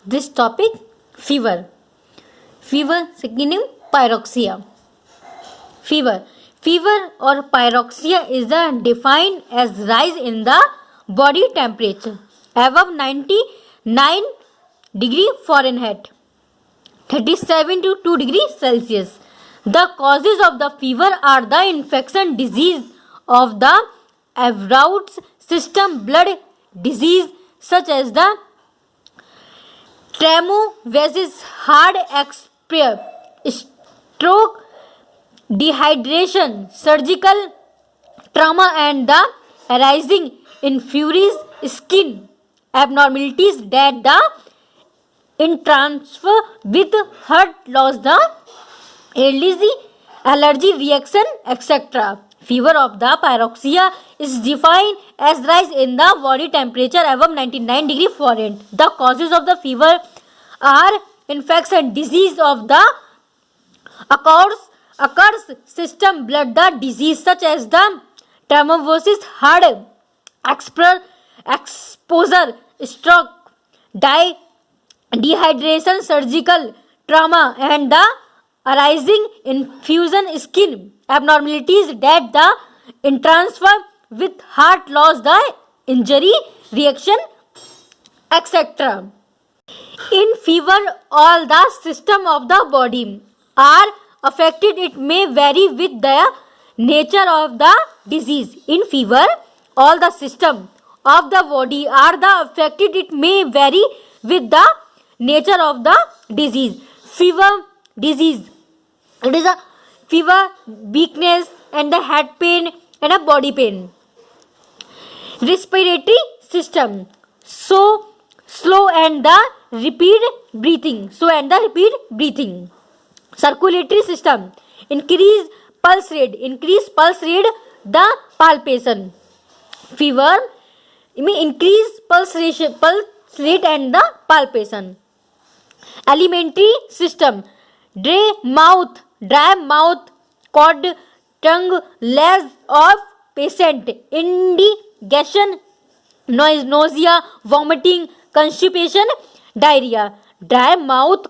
this topic, fever. Fever, second name, pyroxia. Fever. Fever or pyroxia is defined as rise in the body temperature above 99 degree Fahrenheit, 37 to 2 degrees Celsius. The causes of the fever are the infection disease of the aroused system, blood disease such as the tremor, heart stroke, dehydration, surgical trauma, and the arising in furious skin abnormalities that the in transfer with heart loss, the allergy reaction, etc. Fever of the pyroxia is defined as rise in the body temperature above 99 degree Fahrenheit. The causes of the fever are infection, disease of the occurs system, blood the disease such as the thrombosis, heart exposure, stroke, dehydration, surgical trauma, and the arising infusion skin abnormalities that the in transfer with heart loss, the injury reaction, etc. In fever, all the system of the body are affected. It may vary with the nature of the disease. In fever, all the system of the body are the affected. It may vary with the nature of the disease. Fever disease, it is a fever, weakness, and the head pain and a body pain. Respiratory system, so slow and the repeat breathing. Circulatory system, increase pulse rate, the palpation. Fever may increase pulse rate and the palpation. Alimentary system, dry mouth, cold tongue, legs of patient, indigestion, nausea, vomiting, constipation, diarrhea. Dry mouth,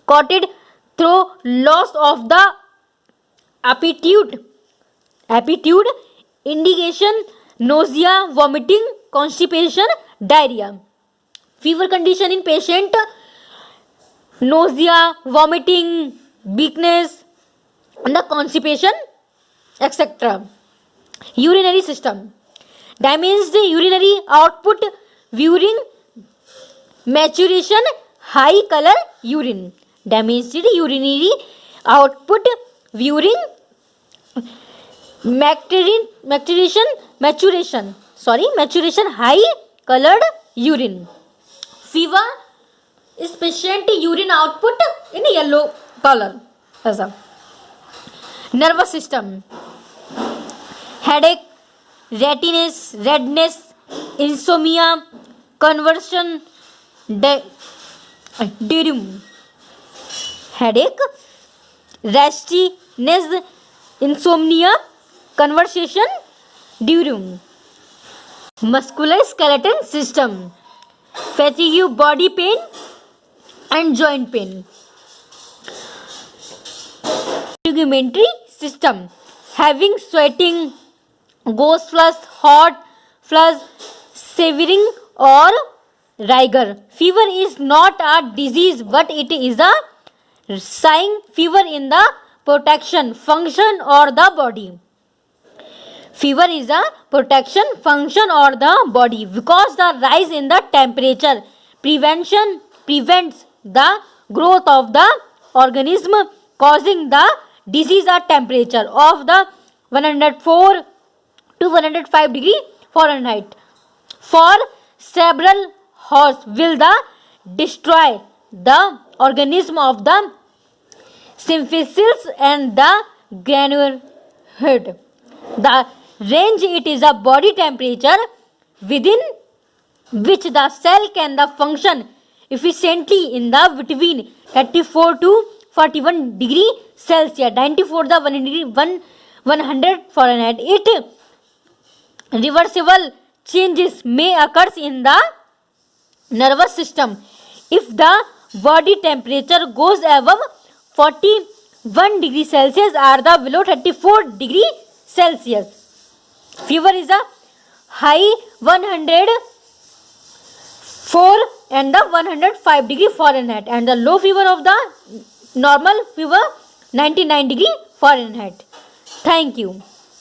coated through loss of the appetite, indigestion, nausea, vomiting, constipation, diarrhea. Fever condition in patient, nausea, vomiting, weakness, and the constipation, etc. Urinary system, damaged urinary output during maturation, high color urine. Damaged urinary output during maturation, high colored urine. Fever is patient urine output in yellow color. Nervous system, headache, redness, insomnia, conversion, delirium. Headache, restlessness, insomnia, conversation, delirium. Musculoskeletal system, fatigue, body pain, and joint pain. Integumentary system, having sweating, ghost flush, hot flush, shivering, or rigor. Fever is not a disease, but it is a sign. Fever in the protection function or the body. Fever is a protection function or the body because the rise in the temperature prevents the growth of the organism, causing the disease at temperature of the 104 to 105 degree Fahrenheit for several hours will the destroy the organism of the symphysis and the granular head. The range, it is a body temperature within which the cell can the function efficiently in the between 34 to 41 degree Celsius, 94 the 100 Fahrenheit. It reversible changes may occur in the nervous system. If the body temperature goes above 41 degree Celsius or the below 34 degree Celsius. Fever is a high 104 and the 105 degree Fahrenheit, and the low fever of the normal fever 99 degree Fahrenheit. Thank you.